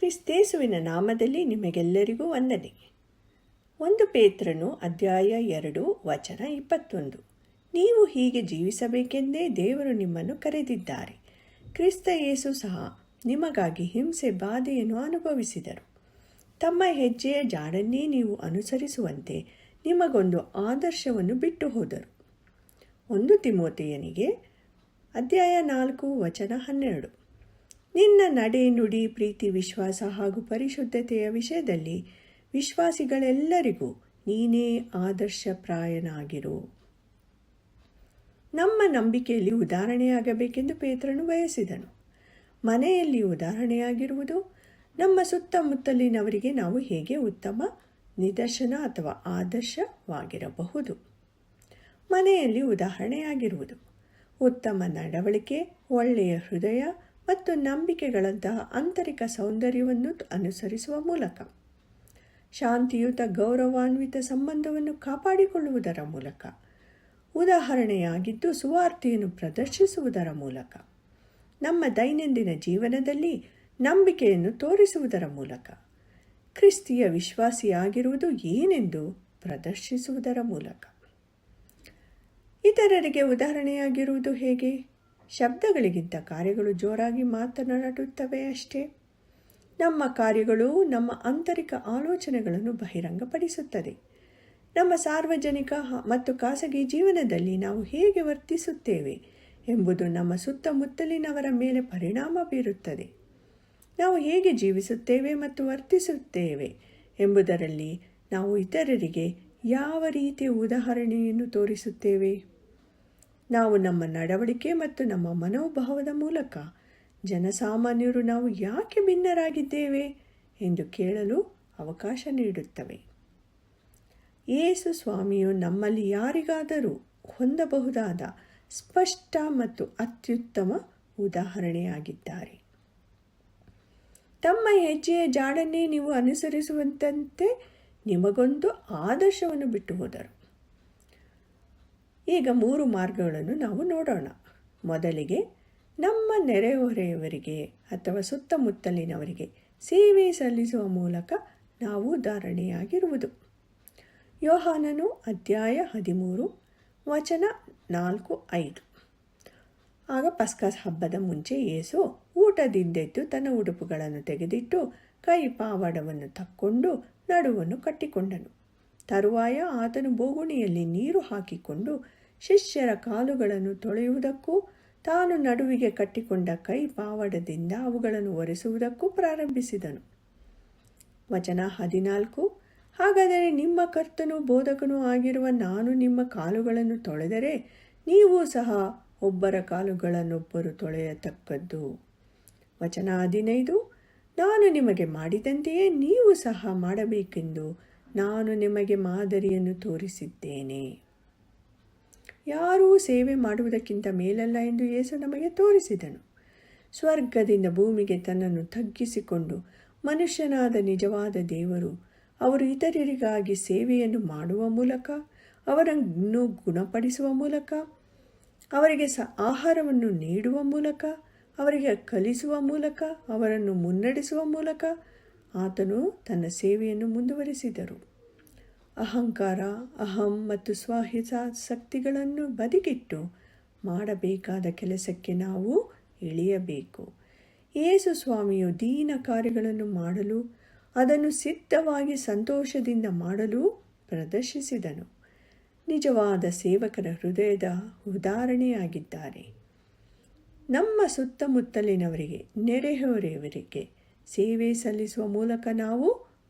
ಕ್ರಿಸ್ತೇಸುವಿನ ನಾಮದಲ್ಲಿ ನಿಮಗೆಲ್ಲರಿಗೂ ವಂದನೆ. 1 ಪೇತ್ರನು ಅಧ್ಯಾಯ 2 ವಚನ 21. ನೀವು ಹೀಗೆ ಜೀವಿಸಬೇಕೆಂದೇ ದೇವರು ನಿಮ್ಮನ್ನು ಕರೆದಿದ್ದಾರೆ. ಕ್ರಿಸ್ತ ಯೇಸು ಸಹ ನಿಮಗಾಗಿ ಹಿಂಸೆ ಬಾಧೆಯನ್ನು ಅನುಭವಿಸಿದರು. ತಮ್ಮ ಹೆಜ್ಜೆಯ ಜಾಡನ್ನೇ ನೀವು ಅನುಸರಿಸುವಂತೆ ನಿಮಗೊಂದು ಆದರ್ಶವನ್ನು ಬಿಟ್ಟು ಹೋದರು. 1 ತಿಮೋಥೆಯನಿಗೆ ಅಧ್ಯಾಯ 4 ವಚನ 12. ನಿನ್ನ ನಡೆ, ನುಡಿ, ಪ್ರೀತಿ, ವಿಶ್ವಾಸ ಹಾಗೂ ಪರಿಶುದ್ಧತೆಯ ವಿಷಯದಲ್ಲಿ ವಿಶ್ವಾಸಿಗಳೆಲ್ಲರಿಗೂ ನೀನೇ ಆದರ್ಶಪ್ರಾಯನಾಗಿರು. ನಮ್ಮ ನಂಬಿಕೆಯಲ್ಲಿ ಉದಾಹರಣೆಯಾಗಬೇಕೆಂದು ಪೇತ್ರನು ಬಯಸಿದನು. ಮನೆಯಲ್ಲಿ ಉದಾಹರಣೆಯಾಗಿರುವುದು ನಮ್ಮ ಸುತ್ತಮುತ್ತಲಿನವರಿಗೆ ನಾವು ಹೇಗೆ ಉತ್ತಮ ನಿದರ್ಶನ ಅಥವಾ ಆದರ್ಶವಾಗಿರಬಹುದು. ಮನೆಯಲ್ಲಿ ಉದಾಹರಣೆಯಾಗಿರುವುದು ಉತ್ತಮ ನಡವಳಿಕೆ, ಒಳ್ಳೆಯ ಹೃದಯ ಮತ್ತು ನಂಬಿಕೆಗಳಂತಹ ಆಂತರಿಕ ಸೌಂದರ್ಯವನ್ನು ಅನುಸರಿಸುವ ಮೂಲಕ, ಶಾಂತಿಯುತ ಗೌರವಾನ್ವಿತ ಸಂಬಂಧವನ್ನು ಕಾಪಾಡಿಕೊಳ್ಳುವುದರ ಮೂಲಕ, ಉದಾಹರಣೆಯಾಗಿದ್ದು ಸುವಾರ್ತೆಯನ್ನು ಪ್ರದರ್ಶಿಸುವುದರ ಮೂಲಕ, ನಮ್ಮ ದೈನಂದಿನ ಜೀವನದಲ್ಲಿ ನಂಬಿಕೆಯನ್ನು ತೋರಿಸುವುದರ ಮೂಲಕ, ಕ್ರಿಸ್ತಿಯ ವಿಶ್ವಾಸಿಯಾಗಿರುವುದು ಏನೆಂದು ಪ್ರದರ್ಶಿಸುವುದರ ಮೂಲಕ. ಇತರರಿಗೆ ಉದಾಹರಣೆಯಾಗಿರುವುದು ಹೇಗೆ? ಶಬ್ದಗಳಿಗಿಂತ ಕಾರ್ಯಗಳು ಜೋರಾಗಿ ಮಾತನಾಡುತ್ತವೆ ಅಷ್ಟೇ. ನಮ್ಮ ಕಾರ್ಯಗಳು ನಮ್ಮ ಆಂತರಿಕ ಆಲೋಚನೆಗಳನ್ನು ಬಹಿರಂಗಪಡಿಸುತ್ತದೆ. ನಮ್ಮ ಸಾರ್ವಜನಿಕ ಮತ್ತು ಖಾಸಗಿ ಜೀವನದಲ್ಲಿ ನಾವು ಹೇಗೆ ವರ್ತಿಸುತ್ತೇವೆ ಎಂಬುದು ನಮ್ಮ ಸುತ್ತಮುತ್ತಲಿನವರ ಮೇಲೆ ಪರಿಣಾಮ ಬೀರುತ್ತದೆ. ನಾವು ಹೇಗೆ ಜೀವಿಸುತ್ತೇವೆ ಮತ್ತು ವರ್ತಿಸುತ್ತೇವೆ ಎಂಬುದರಲ್ಲಿ ನಾವು ಇತರರಿಗೆ ಯಾವ ರೀತಿಯ ಉದಾಹರಣೆಯನ್ನು ತೋರಿಸುತ್ತೇವೆ. ನಾವು ನಮ್ಮ ನಡವಳಿಕೆ ಮತ್ತು ನಮ್ಮ ಮನೋಭಾವದ ಮೂಲಕ ಜನಸಾಮಾನ್ಯರು ನಾವು ಯಾಕೆ ಭಿನ್ನರಾಗಿದ್ದೇವೆ ಎಂದು ಕೇಳಲು ಅವಕಾಶ ನೀಡುತ್ತವೆ. ಯೇಸು ಸ್ವಾಮಿಯು ನಮ್ಮಲ್ಲಿ ಯಾರಿಗಾದರೂ ಹೊಂದಬಹುದಾದ ಸ್ಪಷ್ಟ ಮತ್ತು ಅತ್ಯುತ್ತಮ ಉದಾಹರಣೆಯಾಗಿದ್ದಾರೆ. ತಮ್ಮ ಹೆಜ್ಜೆಯ ಜಾಡನ್ನೇ ನೀವು ಅನುಸರಿಸುವಂತೆ ನಿಮಗೊಂದು ಆದರ್ಶವನ್ನು ಬಿಟ್ಟು ಹೋದರು. ಈಗ 3 ಮಾರ್ಗಗಳನ್ನು ನಾವು ನೋಡೋಣ. ಮೊದಲಿಗೆ, ನಮ್ಮ ನೆರೆಹೊರೆಯವರಿಗೆ ಅಥವಾ ಸುತ್ತಮುತ್ತಲಿನವರಿಗೆ ಸೇವೆ ಸಲ್ಲಿಸುವ ಮೂಲಕ ನಾವು ಉದಾಹರಣೆಯಾಗಿರುವುದು. ಯೋಹಾನನು ಅಧ್ಯಾಯ 13 ವಚನ 4-5. ಆಗ ಪಸ್ಕ ಹಬ್ಬದ ಮುಂಚೆ ಯೇಸು ಊಟದಿಂದೆದ್ದು ತನ್ನ ಉಡುಪುಗಳನ್ನು ತೆಗೆದಿಟ್ಟು ಕೈ ಪಾವಡವನ್ನು ತಕ್ಕೊಂಡು ನಡುವನ್ನು ಕಟ್ಟಿಕೊಂಡನು. ತರುವಾಯ ಆತನು ಬೋಗುಣಿಯಲ್ಲಿ ನೀರು ಹಾಕಿಕೊಂಡು ಶಿಷ್ಯರ ಕಾಲುಗಳನ್ನು ತೊಳೆಯುವುದಕ್ಕೂ ತಾನು ನಡುವಿಗೆ ಕಟ್ಟಿಕೊಂಡ ಕೈ ಪಾವಡದಿಂದ ಅವುಗಳನ್ನು ಒರೆಸುವುದಕ್ಕೂ ಪ್ರಾರಂಭಿಸಿದನು. ವಚನ 14. ಹಾಗಾದರೆ ನಿಮ್ಮ ಕರ್ತನೂ ಬೋಧಕನೂ ಆಗಿರುವ ನಾನು ನಿಮ್ಮ ಕಾಲುಗಳನ್ನು ತೊಳೆದರೆ ನೀವು ಸಹ ಒಬ್ಬರ ಕಾಲುಗಳನ್ನೊಬ್ಬರು ತೊಳೆಯತಕ್ಕದ್ದು. ವಚನ 15. ನಾನು ನಿಮಗೆ ಮಾಡಿದಂತೆಯೇ ನೀವು ಸಹ ಮಾಡಬೇಕೆಂದು ನಾನು ನಿಮಗೆ ಮಾದರಿಯನ್ನು ತೋರಿಸಿದ್ದೇನೆ. ಯಾರೂ ಸೇವೆ ಮಾಡುವುದಕ್ಕಿಂತ ಮೇಲಲ್ಲ ಎಂದು ಯೇಸು ನಮಗೆ ತೋರಿಸಿದನು. ಸ್ವರ್ಗದಿಂದ ಭೂಮಿಗೆ ತನ್ನನ್ನು ತಗ್ಗಿಸಿಕೊಂಡು ಮನುಷ್ಯನಾದ ನಿಜವಾದ ದೇವರು, ಅವರು ಇತರರಿಗಾಗಿ ಸೇವೆಯನ್ನು ಮಾಡುವ ಮೂಲಕ, ಅವರನ್ನು ಗುಣಪಡಿಸುವ ಮೂಲಕ, ಅವರಿಗೆ ಆಹಾರವನ್ನು ನೀಡುವ ಮೂಲಕ, ಅವರಿಗೆ ಕಲಿಸುವ ಮೂಲಕ, ಅವರನ್ನು ಮುನ್ನಡೆಸುವ ಮೂಲಕ ಆತನು ತನ್ನ ಸೇವೆಯನ್ನು ಮುಂದುವರಿಸಿದರು. ಅಹಂಕಾರ, ಅಹಂ ಮತ್ತು ಸ್ವಹಿತಾಸಕ್ತಿಗಳನ್ನು ಬದಿಗಿಟ್ಟು ಮಾಡಬೇಕಾದ ಕೆಲಸಕ್ಕೆ ನಾವು ಇಳಿಯಬೇಕು. ಯೇಸು ಸ್ವಾಮಿಯು ದೀನ ಕಾರ್ಯಗಳನ್ನು ಮಾಡಲು, ಅದನ್ನು ಸಿದ್ಧವಾಗಿ ಸಂತೋಷದಿಂದ ಮಾಡಲು ಪ್ರದರ್ಶಿಸಿದನು. ನಿಜವಾದ ಸೇವಕರ ಹೃದಯದ ಉದಾಹರಣೆಯಾಗಿದ್ದಾರೆ. ನಮ್ಮ ಸುತ್ತಮುತ್ತಲಿನವರಿಗೆ, ನೆರೆಹೊರೆಯವರಿಗೆ ಸೇವೆ ಸಲ್ಲಿಸುವ ಮೂಲಕ ನಾವು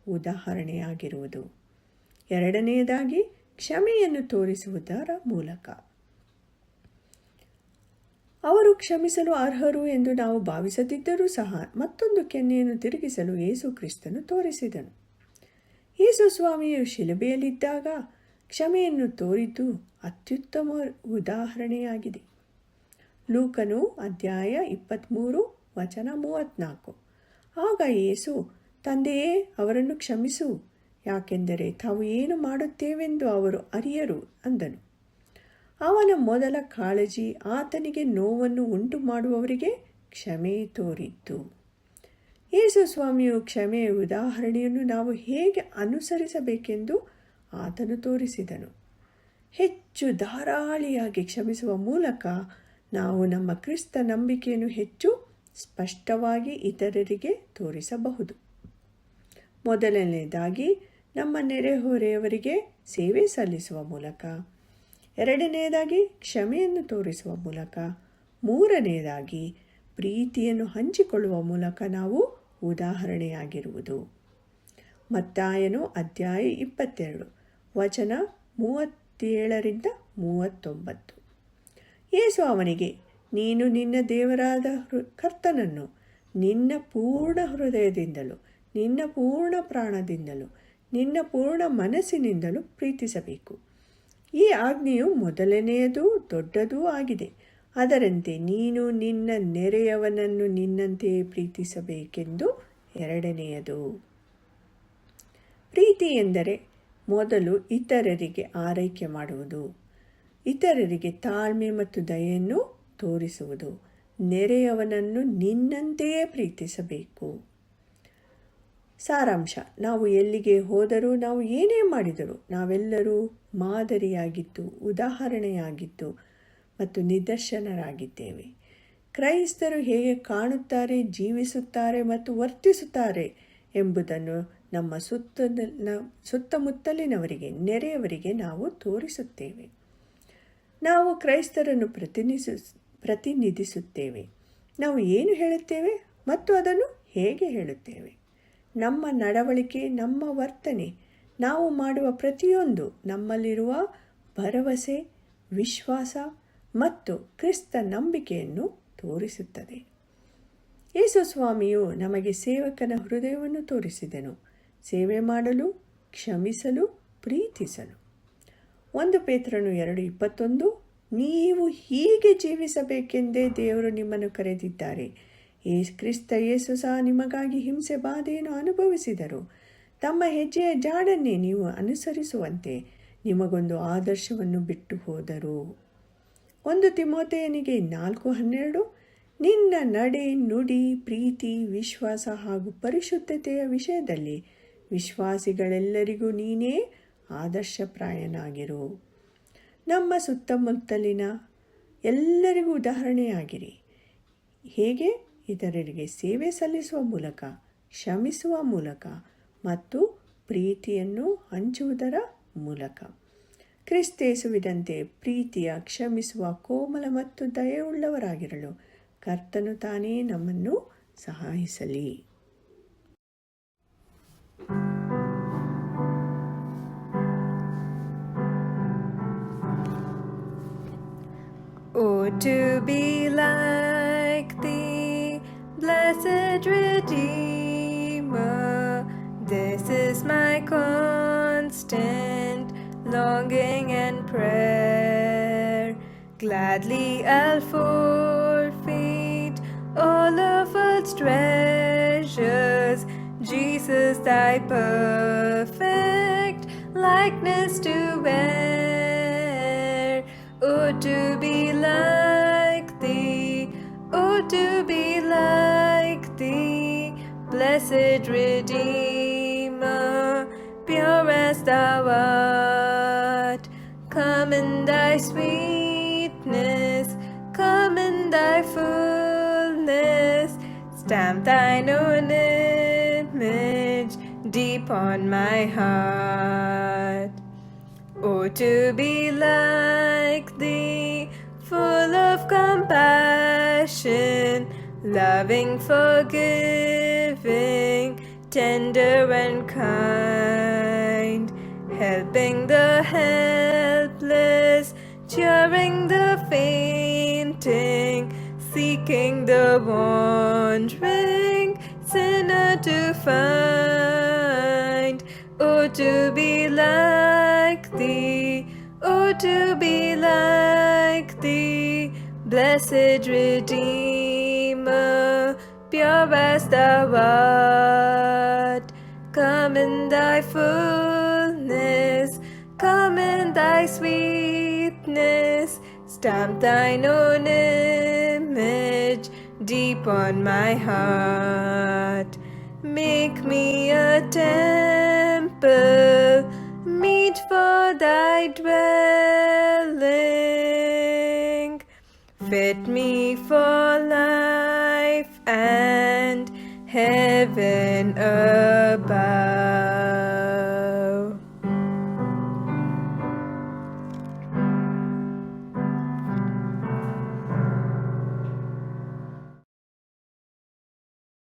ಉದಾಹರಣೆಯಾಗಿರುವುದು. ಎರಡನೆಯದಾಗಿ, ಕ್ಷಮೆಯನ್ನು ತೋರಿಸುವುದರ ಮೂಲಕ. ಅವರು ಕ್ಷಮಿಸಲು ಅರ್ಹರು ಎಂದು ನಾವು ಭಾವಿಸದಿದ್ದರೂ ಸಹ ಮತ್ತೊಂದು ಕೆನ್ನೆಯನ್ನು ತಿರುಗಿಸಲು ಯೇಸು ಕ್ರಿಸ್ತನು ತೋರಿಸಿದನು. ಯೇಸು ಸ್ವಾಮಿಯು ಶಿಲುಬೆಯಲ್ಲಿದ್ದಾಗ ಕ್ಷಮೆಯನ್ನು ತೋರಿದ್ದು ಅತ್ಯುತ್ತಮ ಉದಾಹರಣೆಯಾಗಿದೆ. ಲೂಕನು ಅಧ್ಯಾಯ 23 ವಚನ 34. ಆಗ ಯೇಸು, ತಂದೆಯೇ, ಅವರನ್ನು ಕ್ಷಮಿಸು, ಯಾಕೆಂದರೆ ತಾವು ಏನು ಮಾಡುತ್ತೇವೆಂದು ಅವರು ಅರಿಯರು ಅಂದನು. ಅವನ ಮೊದಲ ಕಾಳಜಿ ಆತನಿಗೆ ನೋವನ್ನು ಉಂಟು ಮಾಡುವವರಿಗೆ ಕ್ಷಮೆ ತೋರಿದ್ದು. ಯೇಸು ಸ್ವಾಮಿಯು ಕ್ಷಮೆಯ ಉದಾಹರಣೆಯನ್ನು ನಾವು ಹೇಗೆ ಅನುಸರಿಸಬೇಕೆಂದು ಆತನು ತೋರಿಸಿದನು. ಹೆಚ್ಚು ಧಾರಾಳಿಯಾಗಿ ಕ್ಷಮಿಸುವ ಮೂಲಕ ನಾವು ನಮ್ಮ ಕ್ರಿಸ್ತ ನಂಬಿಕೆಯನ್ನು ಹೆಚ್ಚು ಸ್ಪಷ್ಟವಾಗಿ ಇತರರಿಗೆ ತೋರಿಸಬಹುದು. ಮೊದಲನೆಯದಾಗಿ ನಮ್ಮ ನೆರೆಹೊರೆಯವರಿಗೆ ಸೇವೆ ಸಲ್ಲಿಸುವ ಮೂಲಕ, ಎರಡನೆಯದಾಗಿ ಕ್ಷಮೆಯನ್ನು ತೋರಿಸುವ ಮೂಲಕ, ಮೂರನೆಯದಾಗಿ ಪ್ರೀತಿಯನ್ನು ಹಂಚಿಕೊಳ್ಳುವ ಮೂಲಕ ನಾವು ಉದಾಹರಣೆಯಾಗಿರುವುದು. ಮತ್ತಾಯನು ಅಧ್ಯಾಯ 22 ವಚನ 37-39. ಯೇಸು ಅವನಿಗೆ, ನೀನು ನಿನ್ನ ದೇವರಾದ ಕರ್ತನನ್ನು ನಿನ್ನ ಪೂರ್ಣ ಹೃದಯದಿಂದಲೂ, ನಿನ್ನ ಪೂರ್ಣ ಪ್ರಾಣದಿಂದಲೂ, ನಿನ್ನ ಪೂರ್ಣ ಮನಸ್ಸಿನಿಂದಲೂ ಪ್ರೀತಿಸಬೇಕು. ಈ ಆಜ್ಞೆಯು ಮೊದಲನೆಯದೂ ದೊಡ್ಡದೂ ಆಗಿದೆ. ಅದರಂತೆ ನೀನು ನಿನ್ನ ನೆರೆಯವನನ್ನು ನಿನ್ನಂತೆಯೇ ಪ್ರೀತಿಸಬೇಕೆಂದು ಎರಡನೆಯದು. ಪ್ರೀತಿ ಎಂದರೆ ಮೊದಲು ಇತರರಿಗೆ ಆರೈಕೆ ಮಾಡುವುದು, ಇತರರಿಗೆ ತಾಳ್ಮೆ ಮತ್ತು ದಯೆಯನ್ನು ತೋರಿಸುವುದು, ನೆರೆಯವನನ್ನು ನಿನ್ನಂತೆಯೇ ಪ್ರೀತಿಸಬೇಕು. ಸಾರಾಂಶ: ನಾವು ಎಲ್ಲಿಗೆ ಹೋದರೂ, ನಾವು ಏನೇ ಮಾಡಿದರೂ ನಾವೆಲ್ಲರೂ ಮಾದರಿಯಾಗಿದ್ದು, ಉದಾಹರಣೆಯಾಗಿದ್ದು ಮತ್ತು ನಿದರ್ಶನರಾಗಿದ್ದೇವೆ. ಕ್ರೈಸ್ತರು ಹೇಗೆ ಕಾಣುತ್ತಾರೆ, ಜೀವಿಸುತ್ತಾರೆ ಮತ್ತು ವರ್ತಿಸುತ್ತಾರೆ ಎಂಬುದನ್ನು ನಮ್ಮ ಸುತ್ತಮುತ್ತಲಿನವರಿಗೆ, ನೆರೆಯವರಿಗೆ ನಾವು ತೋರಿಸುತ್ತೇವೆ. ನಾವು ಕ್ರೈಸ್ತರನ್ನು ಪ್ರತಿನಿಧಿಸುತ್ತೇವೆ. ನಾವು ಏನು ಹೇಳುತ್ತೇವೆ ಮತ್ತು ಅದನ್ನು ಹೇಗೆ ಹೇಳುತ್ತೇವೆ. ನಮ್ಮ ನಡವಳಿಕೆ, ನಮ್ಮ ವರ್ತನೆ, ನಾವು ಮಾಡುವ ಪ್ರತಿಯೊಂದು ನಮ್ಮಲ್ಲಿರುವ ಭರವಸೆ, ವಿಶ್ವಾಸ ಮತ್ತು ಕ್ರಿಸ್ತ ನಂಬಿಕೆಯನ್ನು ತೋರಿಸುತ್ತದೆ. ಯೇಸು ಸ್ವಾಮಿಯು ನಮಗೆ ಸೇವಕನ ಹೃದಯವನ್ನು ತೋರಿಸಿದನು, ಸೇವೆ ಮಾಡಲು, ಕ್ಷಮಿಸಲು, ಪ್ರೀತಿಸಲು. 1 ಪೇತ್ರನು 2:21, ನೀವು ಹೀಗೆ ಜೀವಿಸಬೇಕೆಂದೇ ದೇವರು ನಿಮ್ಮನ್ನು ಕರೆದಿದ್ದಾರೆ. ಕ್ರಿಸ್ತ ಯೇಸು ಸಹ ನಿಮಗಾಗಿ ಹಿಂಸೆ ಬಾಧೆಯನ್ನು ಅನುಭವಿಸಿದರು. ತಮ್ಮ ಹೆಜ್ಜೆಯ ಜಾಡನ್ನೇ ನೀವು ಅನುಸರಿಸುವಂತೆ ನಿಮಗೊಂದು ಆದರ್ಶವನ್ನು ಬಿಟ್ಟು ಹೋದರು. 1 ತಿಮೋಥೆಯನಿಗೆ 4:12, ನಿನ್ನ ನಡೆ, ನುಡಿ, ಪ್ರೀತಿ, ವಿಶ್ವಾಸ ಹಾಗೂ ಪರಿಶುದ್ಧತೆಯ ವಿಷಯದಲ್ಲಿ ವಿಶ್ವಾಸಿಗಳೆಲ್ಲರಿಗೂ ನೀನೇ ಆದರ್ಶಪ್ರಾಯನಾಗಿರು. ನಮ್ಮ ಸುತ್ತಮುತ್ತಲಿನ ಎಲ್ಲರಿಗೂ ಉದಾಹರಣೆಯಾಗಿರಿ. ಹೇಗೆ? ಇತರರಿಗೆ ಸೇವೆ ಸಲ್ಲಿಸುವ ಮೂಲಕ, ಕ್ಷಮಿಸುವ ಮೂಲಕ ಮತ್ತು ಪ್ರೀತಿಯನ್ನು ಹಂಚುವುದರ ಮೂಲಕ. ಕ್ರಿಸ್ತೇಸುವಿನಂತೆ ಪ್ರೀತಿಯ, ಕ್ಷಮಿಸುವ, ಕೋಮಲ ಮತ್ತು ದಯೆಯುಳ್ಳವರಾಗಿರಲು ಕರ್ತನು ತಾನೇ ನಮ್ಮನ್ನು ಸಹಾಯಿಸಲಿ. Oh, to be like thee, blessed Redeemer, this is my constant longing and prayer. Gladly I'll forfeit all of earth's treasures, Jesus, thy perfect likeness to wear. Oh, to be like thee, oh, to be like thee, blessed Redeemer, pure as thou art. Come in thy sweetness, come in thy fullness, stamp thine own image deep on my heart. Oh, to be like thee, full of compassion, loving, forgiving, tender and kind, helping the helpless, cheering the fainting, seeking the wandering sinner to find. Oh, to be like thee, oh, to be like thee, blessed Redeemer, pure as thou art. Come in thy fullness, come in thy sweetness, stamp thine own image deep on my heart. Make me a temple, meet for thy dwelling. Fit me for life and heaven above.